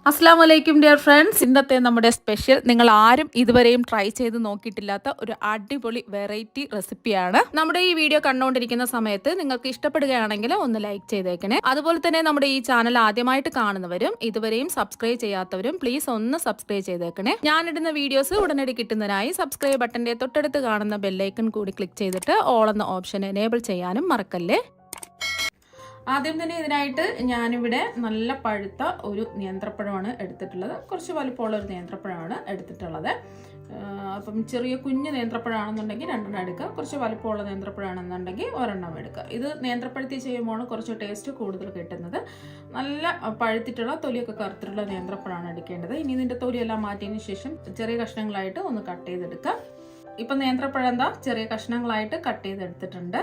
അസ്സാം വലൈക്കും dear friends. ഇന്നത്തെ നമ്മുടെ സ്പെഷ്യൽ നിങ്ങൾ ആരും ഇതുവരെയും ട്രൈ ചെയ്ത് നോക്കിയിട്ടില്ലാത്ത ഒരു അടിപൊളി വെറൈറ്റി റെസിപ്പിയാണ്. നമ്മുടെ ഈ വീഡിയോ കണ്ടുകൊണ്ടിരിക്കുന്ന സമയത്ത് നിങ്ങൾക്ക് ഇഷ്ടപ്പെടുകയാണെങ്കിൽ ഒന്ന് ലൈക്ക് ചെയ്തേക്കണേ. അതുപോലെ തന്നെ നമ്മുടെ ഈ ചാനൽ ആദ്യമായിട്ട് കാണുന്നവരും ഇതുവരെയും സബ്സ്ക്രൈബ് ചെയ്യാത്തവരും പ്ലീസ് ഒന്ന് സബ്സ്ക്രൈബ് ചെയ്തേക്കണേ. ഞാനിടുന്ന വീഡിയോസ് ഉടനടി കിട്ടുന്നതിനായി സബ്സ്ക്രൈബ് ബട്ടന്റെ തൊട്ടടുത്ത് കാണുന്ന ബെല്ലൈക്കൺ കൂടി ക്ലിക്ക് ചെയ്തിട്ട് ഓൾ എന്ന ഓപ്ഷൻ എനേബിൾ ചെയ്യാനും മറക്കല്ലേ. ആദ്യം തന്നെ ഇതിനായിട്ട് ഞാനിവിടെ നല്ല പഴുത്ത ഒരു നേന്ത്രപ്പഴമാണ് എടുത്തിട്ടുള്ളത്. കുറച്ച് വലുപ്പമുള്ള ഒരു നേന്ത്രപ്പഴമാണ് എടുത്തിട്ടുള്ളത്. അപ്പം ചെറിയ കുഞ്ഞ് നേന്ത്രപ്പഴമാണെന്നുണ്ടെങ്കിൽ 2 എടുക്കുക. കുറച്ച് വലുപ്പമുള്ള നേന്ത്രപ്പഴമാണെന്നുണ്ടെങ്കിൽ 1 എടുക്കുക. ഇത് നേന്ത്രപ്പഴത്തിൽ ചെയ്യുമ്പോൾ കുറച്ച് ടേസ്റ്റ് കൂടുതൽ കിട്ടുന്നത്. നല്ല പഴുത്തിട്ടുള്ള തൊലിയൊക്കെ കറുത്തിട്ടുള്ള നേന്ത്രപ്പഴമാണ് എടുക്കേണ്ടത്. ഇനി ഇതിൻ്റെ തൊലിയെല്ലാം മാറ്റിയതിന് ശേഷം ചെറിയ കഷ്ണങ്ങളായിട്ട് ഒന്ന് കട്ട് ചെയ്തെടുക്കുക. ഇപ്പം നേന്ത്രപ്പഴം എന്താ ചെറിയ കഷ്ണങ്ങളായിട്ട് കട്ട് ചെയ്തെടുത്തിട്ടുണ്ട്.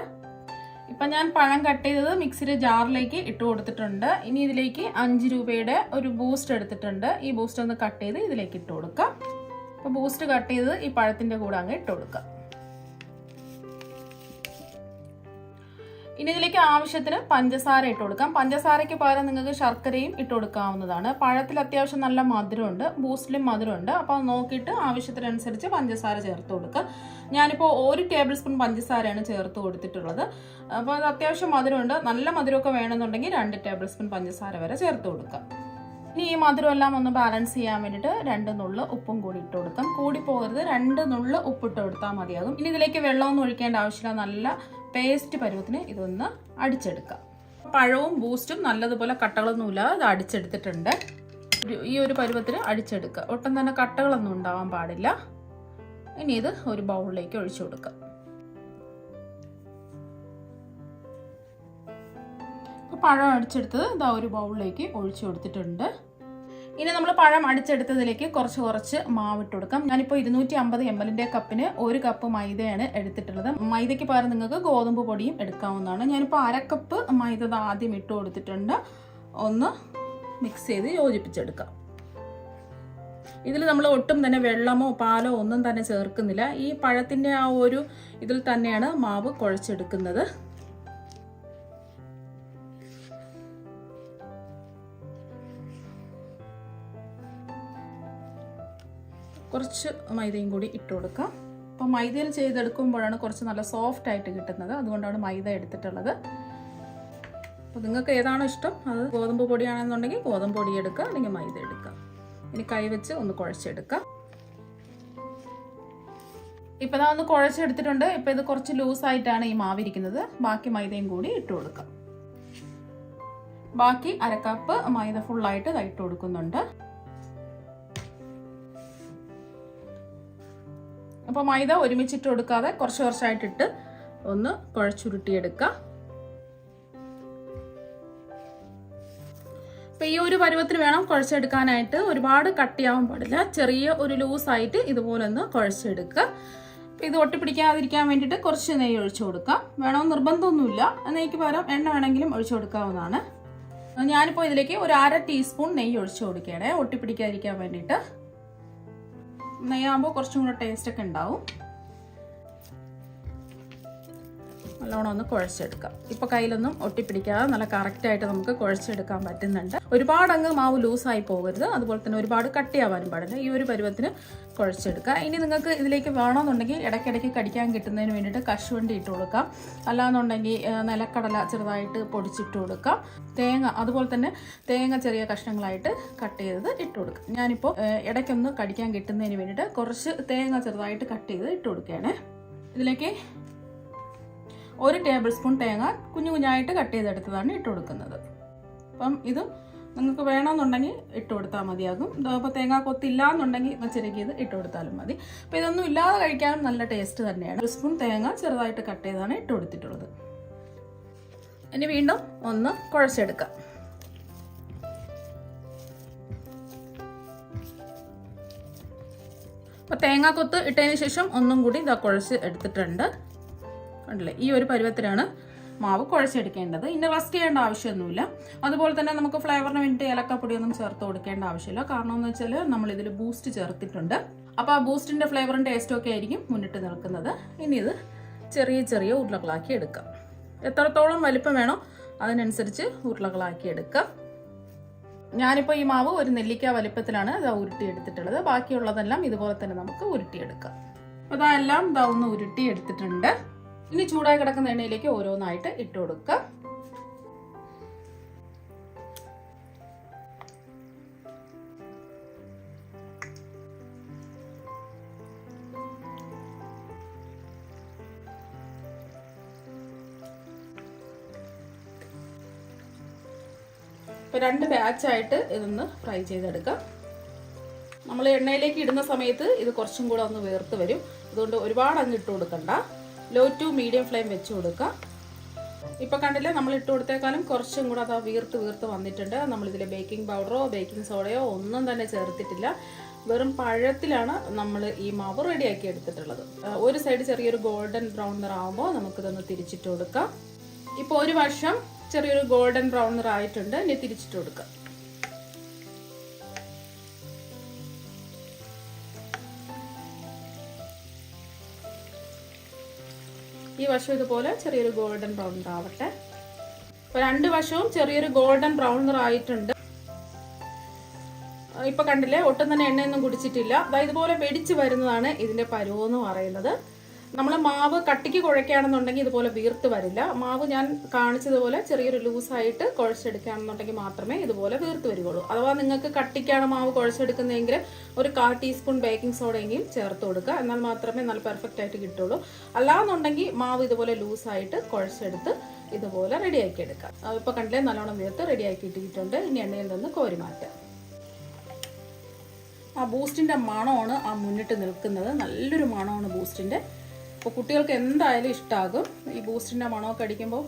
ഇപ്പം ഞാൻ പഴം കട്ട് ചെയ്തത് മിക്സിയുടെ ജാറിലേക്ക് ഇട്ട് കൊടുത്തിട്ടുണ്ട്. ഇനി ഇതിലേക്ക് 5 രൂപയുടെ ഒരു ബൂസ്റ്റ് എടുത്തിട്ടുണ്ട്. ഈ ബൂസ്റ്റ് ഒന്ന് കട്ട് ചെയ്ത് ഇതിലേക്ക് ഇട്ട് കൊടുക്കാം. അപ്പോൾ ബൂസ്റ്റ് കട്ട് ചെയ്ത് ഈ പഴത്തിൻ്റെ കൂടെ അങ്ങ് ഇട്ട് കൊടുക്കാം. ഇനി ഇതിലേക്ക് ആവശ്യത്തിന് പഞ്ചസാര ഇട്ട് കൊടുക്കാം. പഞ്ചസാരയ്ക്ക് പകരം നിങ്ങൾക്ക് ശർക്കരയും ഇട്ട് കൊടുക്കാവുന്നതാണ്. പഴത്തിൽ അത്യാവശ്യം നല്ല മധുരമുണ്ട്, ബൂസ്റ്റിലും മധുരമുണ്ട്. അപ്പോൾ നോക്കിയിട്ട് ആവശ്യത്തിനനുസരിച്ച് പഞ്ചസാര ചേർത്ത് കൊടുക്കുക. ഞാനിപ്പോൾ 1 ടേബിൾ സ്പൂൺ പഞ്ചസാരയാണ് ചേർത്ത് കൊടുത്തിട്ടുള്ളത്. അപ്പോൾ അത് അത്യാവശ്യം മധുരമുണ്ട്. നല്ല മധുരമൊക്കെ വേണമെന്നുണ്ടെങ്കിൽ 2 ടേബിൾ സ്പൂൺ പഞ്ചസാര വരെ ചേർത്ത് കൊടുക്കാം. ഇനി ഈ മധുരമെല്ലാം ഒന്ന് ബാലൻസ് ചെയ്യാൻ വേണ്ടിയിട്ട് 2 നുള്ള് ഉപ്പും കൂടി ഇട്ട് കൊടുക്കാം. കൂടി പോകരുത്, 2 നുള്ള് ഉപ്പിട്ട് കൊടുത്താൽ മതിയാകും. ഇനി ഇതിലേക്ക് വെള്ളമൊന്നും ഒഴിക്കേണ്ട ആവശ്യമില്ല. നല്ല പേസ്റ്റ് പരുവത്തിന് ഇതൊന്ന് അടിച്ചെടുക്കാം. പഴവും ബൂസ്റ്റും നല്ലതുപോലെ കട്ടകളൊന്നുമില്ലാതെ ഇത് അടിച്ചെടുത്തിട്ടുണ്ട്. ഈ ഒരു പരുവത്തിന് അടിച്ചെടുക്കുക. ഒട്ടും തന്നെ കട്ടകളൊന്നും ഉണ്ടാവാൻ പാടില്ല. ഇനി ഇത് ഒരു ബൗളിലേക്ക് ഒഴിച്ചു കൊടുക്കാം. പഴം അടിച്ചെടുത്തത് ഇതാ ഒരു ബൗളിലേക്ക് ഒഴിച്ചു കൊടുത്തിട്ടുണ്ട്. ഇനി നമ്മൾ പഴം അടിച്ചെടുത്തതിലേക്ക് കുറച്ച് മാവിട്ട് കൊടുക്കാം. ഞാനിപ്പോൾ 250 ml കപ്പിന് 1 കപ്പ് മൈദയാണ് എടുത്തിട്ടുള്ളത്. മൈദയ്ക്ക് പകരം നിങ്ങൾക്ക് ഗോതമ്പ് പൊടിയും എടുക്കാവുന്നതാണ്. ഞാനിപ്പോൾ 1/2 കപ്പ് മൈദ ആദ്യം ഇട്ട് കൊടുത്തിട്ടുണ്ട്. ഒന്ന് മിക്സ് ചെയ്ത് യോജിപ്പിച്ചെടുക്കാം. ഇതിൽ നമ്മൾ ഒട്ടും തന്നെ വെള്ളമോ പാലോ ഒന്നും തന്നെ ചേർക്കുന്നില്ല. ഈ പഴത്തിൻ്റെ ആ ഒരു ഇതിൽ തന്നെയാണ് മാവ് കുഴച്ചെടുക്കുന്നത്. കുറച്ച് മൈദയും കൂടി ഇട്ട് കൊടുക്കാം. അപ്പോൾ മൈദയിൽ ചെയ്തെടുക്കുമ്പോഴാണ് കുറച്ച് നല്ല സോഫ്റ്റ് ആയിട്ട് കിട്ടുന്നത്. അതുകൊണ്ടാണ് മൈദ എടുത്തിട്ടുള്ളത്. അപ്പോൾ നിങ്ങൾക്ക് ഏതാണോ ഇഷ്ടം, അത് ഗോതമ്പ് പൊടിയാണെന്നുണ്ടെങ്കിൽ ഗോതമ്പ് പൊടി എടുക്കുക, അല്ലെങ്കിൽ മൈദ എടുക്കുക. ഇനി കൈവച്ച് ഒന്ന് കുഴച്ചെടുക്കുക. ഇപ്പം ഇതാ ഒന്ന് കുഴച്ചെടുത്തിട്ടുണ്ട്. ഇപ്പം ഇത് കുറച്ച് ലൂസായിട്ടാണ് ഈ മാവിരിക്കുന്നത്. ബാക്കി മൈദയും കൂടി ഇട്ട് കൊടുക്കാം. ബാക്കി 1/2 കപ്പ് മൈദ ഫുള്ളായിട്ട് ഇട്ട് കൊടുക്കുന്നുണ്ട്. അപ്പോൾ മൈദ ഒരുമിച്ചിട്ട് കൊടുക്കാതെ കുറച്ചായിട്ടിട്ട് ഒന്ന് കുഴച്ചുരുട്ടിയെടുക്കുക. അപ്പോൾ ഈ ഒരു പരുവത്തിന് വേണം കുഴച്ചെടുക്കാനായിട്ട്. ഒരുപാട് കട്ടിയാവാൻ പാടില്ല. ചെറിയ ഒരു ലൂസായിട്ട് ഇതുപോലെ ഒന്ന് കുഴച്ചെടുക്കുക. അപ്പോൾ ഇത് ഒട്ടിപ്പിടിക്കാതിരിക്കാൻ വേണ്ടിയിട്ട് കുറച്ച് നെയ്യ് ഒഴിച്ചു കൊടുക്കാം. വേണമെന്ന് നിർബന്ധമൊന്നുമില്ല. നെയ്ക്ക് പകരം എണ്ണ വേണമെങ്കിലും ഒഴിച്ചു കൊടുക്കാവുന്നതാണ്. ഞാനിപ്പോൾ ഇതിലേക്ക് ഒരു 1/2 ടീസ്പൂൺ നെയ്യ് ഒഴിച്ചു കൊടുക്കുകയാണ്, ഒട്ടിപ്പിടിക്കാതിരിക്കാൻ വേണ്ടിയിട്ട്. നെയ്യാകുമ്പോൾ കുറച്ചും കൂടെ ടേസ്റ്റ് ഒക്കെ ഉണ്ടാവും. നല്ലോണം ഒന്ന് കുഴച്ചെടുക്കാം. ഇപ്പോൾ കയ്യിലൊന്നും ഒട്ടിപ്പിടിക്കാതെ നല്ല കറക്റ്റായിട്ട് നമുക്ക് കുഴച്ചെടുക്കാൻ പറ്റുന്നുണ്ട്. ഒരുപാട് അങ്ങ് മാവ് ലൂസായി പോകരുത്, അതുപോലെ തന്നെ ഒരുപാട് കട്ടിയാവാനും പാടില്ല. ഈ ഒരു പരുവത്തിന് കുഴച്ചെടുക്കുക. ഇനി നിങ്ങൾക്ക് ഇതിലേക്ക് വേണമെന്നുണ്ടെങ്കിൽ ഇടയ്ക്കിടയ്ക്ക് കടിക്കാൻ കിട്ടുന്നതിന് വേണ്ടിയിട്ട് കശുവണ്ടി ഇട്ട് കൊടുക്കാം. അല്ലാന്നുണ്ടെങ്കിൽ നിലക്കടല ചെറുതായിട്ട് പൊടിച്ചിട്ട് കൊടുക്കാം. തേങ്ങ അതുപോലെ തന്നെ തേങ്ങ ചെറിയ കഷ്ണങ്ങളായിട്ട് കട്ട് ചെയ്തത് ഇട്ട് കൊടുക്കാം. ഞാനിപ്പോൾ ഇടയ്ക്കൊന്ന് കടിക്കാൻ കിട്ടുന്നതിന് വേണ്ടിയിട്ട് കുറച്ച് തേങ്ങ ചെറുതായിട്ട് കട്ട് ചെയ്ത് ഇട്ട് കൊടുക്കുകയാണ്. ഇതിലേക്ക് 1 ടേബിൾ സ്പൂൺ തേങ്ങ കുഞ്ഞായിട്ട് കട്ട് ചെയ്തെടുത്തതാണ് ഇട്ട് കൊടുക്കുന്നത്. അപ്പം ഇത് നിങ്ങൾക്ക് വേണമെന്നുണ്ടെങ്കിൽ ഇട്ട് കൊടുത്താൽ മതിയാകും. അപ്പോൾ തേങ്ങ കൊത്തില്ല എന്നുണ്ടെങ്കിൽ ചെറുക്കിയത് ഇട്ട് കൊടുത്താലും മതി. അപ്പോൾ ഇതൊന്നും ഇല്ലാതെ കഴിക്കാനും നല്ല ടേസ്റ്റ് തന്നെയാണ്. 1 സ്പൂൺ തേങ്ങ ചെറുതായിട്ട് കട്ട് ചെയ്താണ് ഇട്ട് കൊടുത്തിട്ടുള്ളത്. ഇനി വീണ്ടും ഒന്ന് കുഴച്ചെടുക്കാം. അപ്പോൾ തേങ്ങാക്കൊത്ത് ഇട്ടതിന് ശേഷം ഒന്നും കൂടി ഇതാ കുഴച്ച് എടുത്തിട്ടുണ്ട്. കണ്ടില്ലേ, ഈ ഒരു പരുവത്തിലാണ് മാവ് കുഴച്ചെടുക്കേണ്ടത്. ഇനി റസ്റ്റ് ചെയ്യേണ്ട ആവശ്യമൊന്നുമില്ല. അതുപോലെ തന്നെ നമുക്ക് ഫ്ലേവറിന് വേണ്ടി ഏലക്കപ്പൊടിയൊന്നും ചേർത്ത് കൊടുക്കേണ്ട ആവശ്യമില്ല. കാരണം എന്ന് വെച്ചാൽ നമ്മളിതിൽ ബൂസ്റ്റ് ചേർത്തിട്ടുണ്ട്. അപ്പോൾ ആ ബൂസ്റ്റിൻ്റെ ഫ്ലേവറും ടേസ്റ്റും ഒക്കെ ആയിരിക്കും മുന്നിട്ട് നിൽക്കുന്നത്. ഇനി ഇത് ചെറിയ ഉരുളകളാക്കി എടുക്കാം. എത്രത്തോളം വലിപ്പം വേണോ അതിനനുസരിച്ച് ഉരുളകളാക്കി എടുക്കുക. ഞാനിപ്പോൾ ഈ മാവ് ഒരു നെല്ലിക്ക വലിപ്പത്തിലാണ് ഇത് ഉരുട്ടിയെടുത്തിട്ടുള്ളത്. ബാക്കിയുള്ളതെല്ലാം ഇതുപോലെ തന്നെ നമുക്ക് ഉരുട്ടിയെടുക്കാം. അപ്പോൾ അതെല്ലാം ഇതാ ഒന്ന് ഉരുട്ടിയെടുത്തിട്ടുണ്ട്. ഇനി ചൂടായി കിടക്കുന്ന എണ്ണയിലേക്ക് ഓരോന്നായിട്ട് ഇട്ട് കൊടുക്കുക. ഇപ്പോൾ 2 ബാച്ചായിട്ട് ഇതൊന്ന് ഫ്രൈ ചെയ്തെടുക്കാം. നമ്മൾ എണ്ണയിലേക്ക് ഇടുന്ന സമയത്ത് ഇത് കുറച്ചും കൂടെ ഒന്ന് വേർത്ത് വരും. അതുകൊണ്ട് ഒരുപാട് അങ്ങ് ഇട്ട് കൊടുക്കണ്ട. ലോ ടു മീഡിയം ഫ്ലെയിം വെച്ച് കൊടുക്കുക. ഇപ്പോൾ കണ്ടില്ലേ, നമ്മൾ ഇട്ട് കൊടുത്തേക്കാളും കുറച്ചും കൂടെ അത് വീർത്ത് വന്നിട്ടുണ്ട്. നമ്മളിതിൽ ബേക്കിംഗ് പൗഡറോ ബേക്കിംഗ് സോഡയോ ഒന്നും തന്നെ ചേർത്തിട്ടില്ല. വെറും പഴത്തിലാണ് നമ്മൾ ഈ മാവ് റെഡിയാക്കി എടുത്തിട്ടുള്ളത്. ഒരു സൈഡ് ചെറിയൊരു ഗോൾഡൻ ബ്രൗൺ നിറാകുമ്പോൾ നമുക്കിതൊന്ന് തിരിച്ചിട്ട് കൊടുക്കാം. ഇപ്പോൾ ഒരു വശം ചെറിയൊരു ഗോൾഡൻ ബ്രൗൺ നിറായിട്ടുണ്ട്. ഇനി തിരിച്ചിട്ട് കൊടുക്കാം. ഈ വശം ഇതുപോലെ ചെറിയൊരു ഗോൾഡൻ ബ്രൗൺ നിറാവട്ടെ. ഇപ്പൊ 2 വശവും ചെറിയൊരു ഗോൾഡൻ ബ്രൗൺ നിറായിട്ടുണ്ട്. ഇപ്പൊ കണ്ടില്ലേ, ഒട്ടും തന്നെ എണ്ണയൊന്നും കുടിച്ചിട്ടില്ല. ഇതുപോലെ വെടിച്ച് വരുന്നതാണ് ഇതിന്റെ പരുവെന്ന് പറയുന്നത്. നമ്മൾ മാവ് കട്ടിക്ക് കുഴക്കുകയാണെന്നുണ്ടെങ്കിൽ ഇതുപോലെ വീർത്ത് വരില്ല. മാവ് ഞാൻ കാണിച്ചതുപോലെ ചെറിയൊരു ലൂസായിട്ട് കുഴച്ചെടുക്കുകയാണെന്നുണ്ടെങ്കിൽ മാത്രമേ ഇതുപോലെ വീർത്ത് വരികയുള്ളൂ. അഥവാ നിങ്ങൾക്ക് കട്ടിക്കാണ് മാവ് കുഴച്ചെടുക്കുന്നതെങ്കിൽ ഒരു 1/4 ടീസ്പൂൺ ബേക്കിംഗ് സോഡയെങ്കിലും ചേർത്ത് കൊടുക്കുക. എന്നാൽ മാത്രമേ നല്ല പെർഫെക്റ്റ് ആയിട്ട് കിട്ടുള്ളൂ. അല്ലാന്നുണ്ടെങ്കിൽ മാവ് ഇതുപോലെ ലൂസായിട്ട് കുഴച്ചെടുത്ത് ഇതുപോലെ റെഡിയാക്കി എടുക്കാം. ഇപ്പോൾ കണ്ടില്ലേ, നല്ലോണം വീർത്ത് റെഡിയാക്കി ഇട്ടിട്ടുണ്ട്. ഇനി എണ്ണയിൽ നിന്ന് കോരി മാറ്റാം. ആ ബൂസ്റ്റിൻ്റെ മണമാണ് ആ മുന്നിട്ട് നിൽക്കുന്നത്. നല്ലൊരു മണമാണ് ബൂസ്റ്റിൻ്റെ. അപ്പോൾ കുട്ടികൾക്ക് എന്തായാലും ഇഷ്ടമാകും. ഈ ബൂസ്റ്റിൻ്റെ മണമൊക്കെ അടിക്കുമ്പോൾ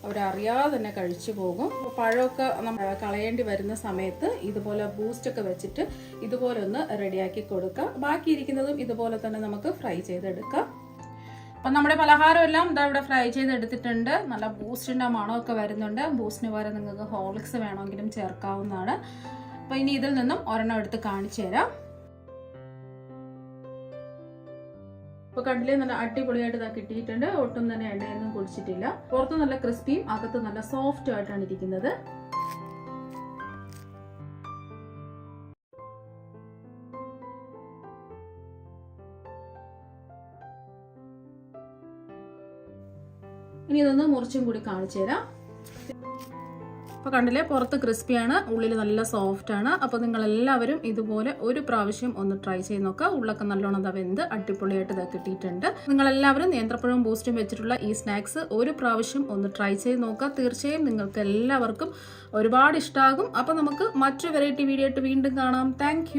അവരറിയാതെ തന്നെ കഴിച്ചു പോകും. അപ്പോൾ പഴമൊക്കെ നമ്മൾ കളയേണ്ടി വരുന്ന സമയത്ത് ഇതുപോലെ ബൂസ്റ്റൊക്കെ വെച്ചിട്ട് ഇതുപോലെ ഒന്ന് റെഡിയാക്കി കൊടുക്കുക. ബാക്കിയിരിക്കുന്നതും ഇതുപോലെ തന്നെ നമുക്ക് ഫ്രൈ ചെയ്തെടുക്കാം. അപ്പം നമ്മുടെ പലഹാരം എല്ലാം ഇതാ ഇവിടെ ഫ്രൈ ചെയ്തെടുത്തിട്ടുണ്ട്. നല്ല ബൂസ്റ്റിൻ്റെ മണമൊക്കെ വരുന്നുണ്ട്. ബൂസ്റ്റിന് പകരം നിങ്ങൾക്ക് ഹോർലിക്സ് വേണമെങ്കിലും ചേർക്കാവുന്നതാണ്. അപ്പോൾ ഇനി ഇതിൽ നിന്നും ഒരെണ്ണം എടുത്ത് കാണിച്ചു തരാം. ഇപ്പോൾ കണ്ടില്ലേ, നല്ല അടിപൊളിയായിട്ട് ഇതാ കിട്ടിയിട്ടുണ്ട്. ഒട്ടും തന്നെ എണ്ണയൊന്നും കുടിച്ചിട്ടില്ല. പുറത്ത് നല്ല ക്രിസ്പിയും അകത്ത് നല്ല സോഫ്റ്റും ആയിട്ടാണ് ഇരിക്കുന്നത്. ഇനി ഇതൊന്ന് മുറിച്ചും കൂടി കാണിച്ചു തരാം. അപ്പോൾ കണ്ടില്ലേ, പുറത്ത് ക്രിസ്പിയാണ്, ഉള്ളിൽ നല്ല സോഫ്റ്റാണ്. അപ്പോൾ നിങ്ങളെല്ലാവരും ഇതുപോലെ ഒരു പ്രാവശ്യം ഒന്ന് ട്രൈ ചെയ്ത് നോക്കുക. ഉള്ളൊക്കെ നല്ലോണം വെന്ത് അടിപൊളിയായിട്ട് ഇതാ കിട്ടിയിട്ടുണ്ട്. നിങ്ങളെല്ലാവരും നേന്ത്രപ്പഴവും ബൂസ്റ്റും വെച്ചിട്ടുള്ള ഈ സ്നാക്സ് ഒരു പ്രാവശ്യം ഒന്ന് ട്രൈ ചെയ്ത് നോക്കുക. തീർച്ചയായും നിങ്ങൾക്ക് എല്ലാവർക്കും ഒരുപാട് ഇഷ്ടമാകും. അപ്പോൾ നമുക്ക് മറ്റൊരു വെറൈറ്റി വീഡിയോ ആയിട്ട് വീണ്ടും കാണാം. താങ്ക്